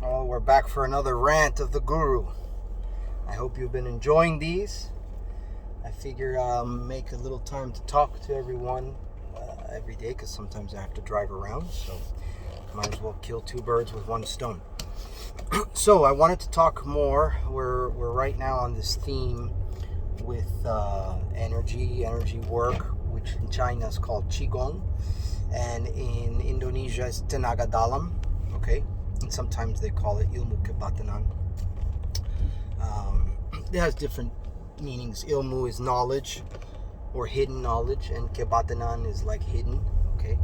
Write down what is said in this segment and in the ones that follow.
Oh, we're back for another rant of the guru. I hope you've been enjoying these. I figure I'll make a little time to talk to everyone every day, because sometimes I have to drive around, so might as well kill two birds with one stone. So I wanted to talk more. We're right now on this theme with energy work, which in China is called Qigong, and in Indonesia is Tenaga Dalam. Okay, and sometimes they call it Ilmu Kebatinan. It has different meanings. Ilmu is knowledge or hidden knowledge, and Kebatinan is like hidden. Okay,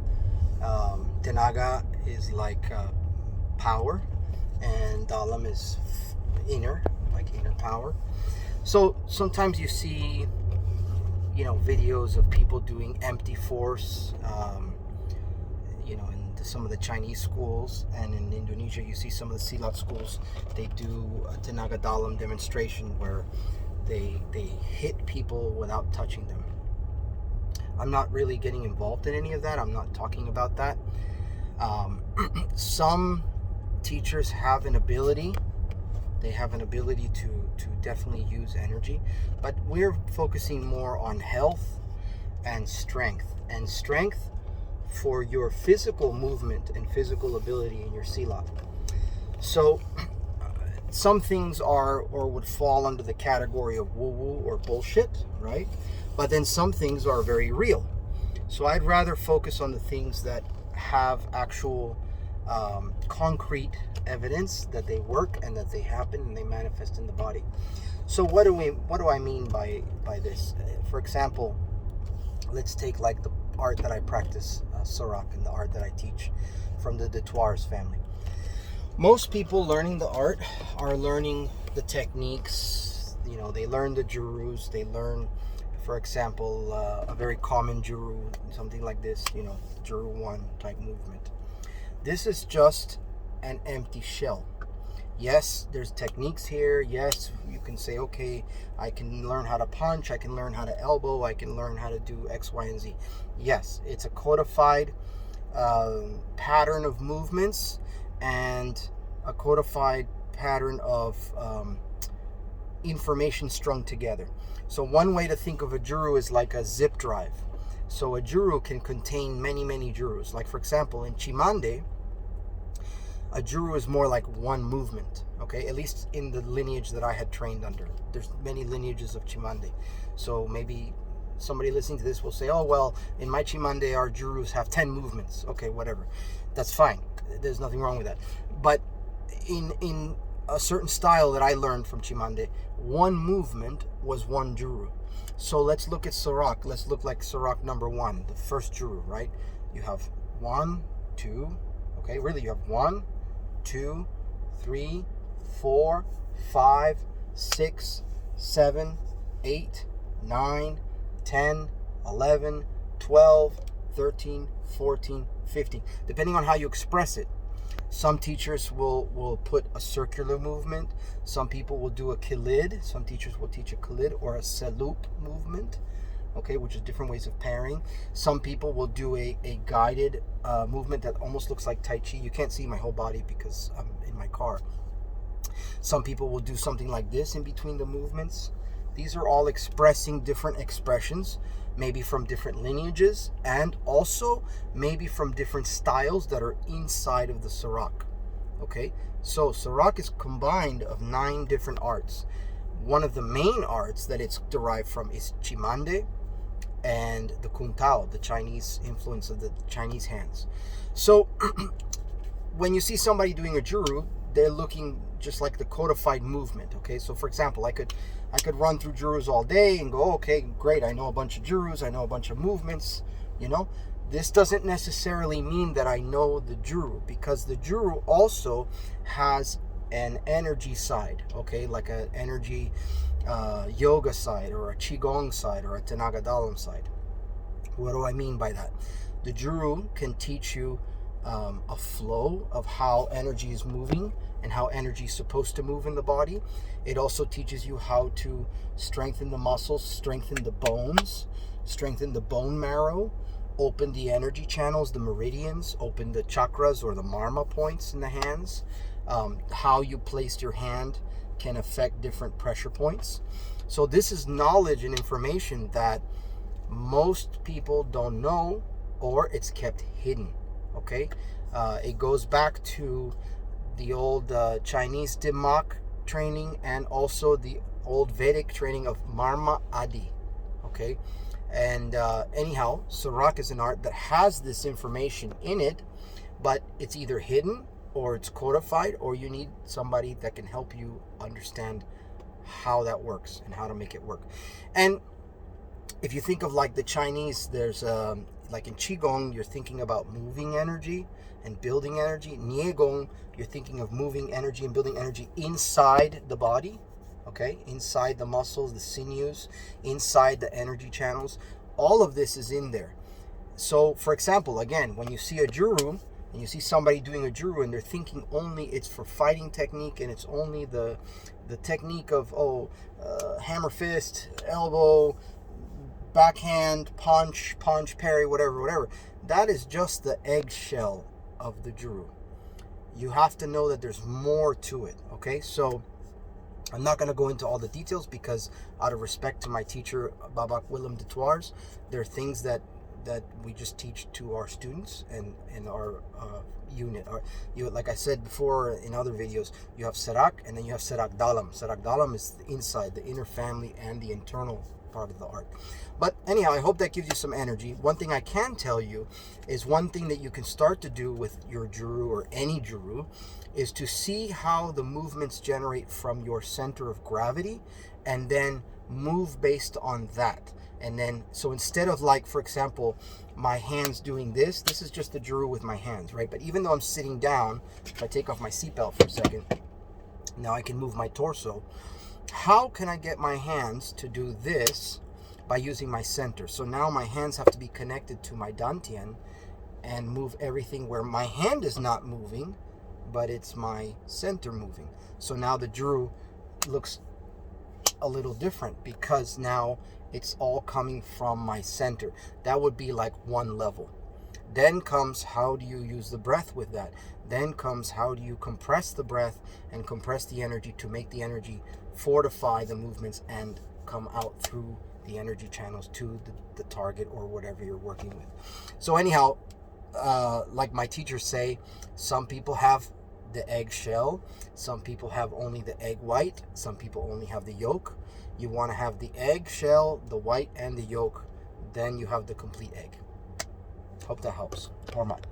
Tenaga is like power, and Dalam is inner, like inner power. So sometimes you see, videos of people doing empty force, in some of the Chinese schools, and in Indonesia you see some of the Silat schools. They do a Tenaga Dalam demonstration where they hit people without touching them. I'm not really getting involved in any of that. I'm not talking about that. Some teachers have an ability. They have an ability to definitely use energy, but we're focusing more on health and strength. And strength for your physical movement and physical ability in your silat. So some things are or would fall under the category of woo-woo or bullshit, right? But then some things are very real. So I'd rather focus on the things that have actual concrete evidence that they work and that they happen and they manifest in the body. So what do I mean by this? For example, let's take like the art that I practice, Serak, and the art that I teach from the Thouars family. Most people learning the art are learning the techniques. They learn the Djurus. They learn, for example, a very common Djuru, something like this, Djuru 1 type movement. This is just an empty shell. Yes, there's techniques here. Yes, you can say, okay, I can learn how to punch, I can learn how to elbow, I can learn how to do X, Y, and Z. Yes, it's a codified pattern of movements and a codified pattern of information strung together. So one way to think of a Djuru is like a zip drive. So a Djuru can contain many, many Djurus. Like, for example, in Chimande, a Djuru is more like one movement, okay? At least in the lineage that I had trained under. There's many lineages of Chimande. So maybe somebody listening to this will say, oh, well, in my Chimande, our Djurus have 10 movements. Okay, whatever. That's fine. There's nothing wrong with that. But in a certain style that I learned from Chimande, one movement was one Djuru. So let's look at Serak. Let's look like Serak number 1, the first Djuru, right? You have 1, 2, okay, really you have 1, 2, 3, 4, 5, 6, 7, 8, 9, 10, 11, 12, 13, 14, 15, depending on how you express it. Some teachers will put a circular movement. Some people will do a kilid. Some teachers will teach a kilid or a selup movement, okay, which is different ways of pairing. Some people will do a guided movement that almost looks like Tai Chi. You can't see my whole body because I'm in my car. Some people will do something like this in between the movements. These are all expressing different expressions, maybe from different lineages, and also maybe from different styles that are inside of the Serak. Okay, so Serak is combined of 9 different arts. One of the main arts that it's derived from is Chimande and the Kuntao, the Chinese influence of the Chinese hands. So when you see somebody doing a Djuru, they're looking just like the codified movement. Okay, so for example, I could run through Djurus all day and go, okay, great, I know a bunch of Djurus, I know a bunch of movements. This doesn't necessarily mean that I know the Djuru, because the Djuru also has an energy side, okay, like an energy yoga side, or a Qigong side, or a Tenaga Dalam side. What do I mean by that? The Djuru can teach you a flow of how energy is moving and how energy is supposed to move in the body. It also teaches you how to strengthen the muscles, strengthen the bones, strengthen the bone marrow, open the energy channels, the meridians, open the chakras or the marma points in the hands. How you place your hand can affect different pressure points. So this is knowledge and information that most people don't know, or it's kept hidden. Okay, it goes back to the old Chinese Dimmak training and also the old Vedic training of Marma Adi. Okay, and anyhow, Serak is an art that has this information in it, but it's either hidden or it's codified, or you need somebody that can help you understand how that works and how to make it work. And if you think of like the Chinese, there's like in Qigong, you're thinking about moving energy and building energy. Niegong, you're thinking of moving energy and building energy inside the body, okay? Inside the muscles, the sinews, inside the energy channels. All of this is in there. So, for example, again, when you see a Djuru, and you see somebody doing a Djuru and they're thinking only it's for fighting technique and it's only the technique of, hammer fist, elbow, backhand, punch, parry, whatever. That is just the eggshell of the Djuru. You have to know that there's more to it, okay? So I'm not going to go into all the details because out of respect to my teacher, Babak Willem de Thouars, there are things that we just teach to our students and in our unit. Like I said before in other videos, you have Serak and then you have Serak Dalam. Serak Dalam is the inside, the inner family and the internal part of the art. But anyhow, I hope that gives you some energy. One thing I can tell you is one thing that you can start to do with your Djuru or any Djuru is to see how the movements generate from your center of gravity and then move based on that. And then, so instead of like, for example, my hands doing this is just the Djuru with my hands, right? But even though I'm sitting down, if I take off my seatbelt for a second, now I can move my torso. How can I get my hands to do this by using my center? So now my hands have to be connected to my dantian and move everything where my hand is not moving, but it's my center moving. So now the Djuru looks a little different because now it's all coming from my center. That would be like one level. Then comes how do you use the breath with that? Then comes how do you compress the breath and compress the energy to make the energy fortify the movements and come out through the energy channels to the target or whatever you're working with. So anyhow, like my teachers say, some people have the egg shell, some people have only the egg white, some people only have the yolk. You want to have the egg shell, the white, and the yolk, then you have the complete egg. Hope that helps. Hormat.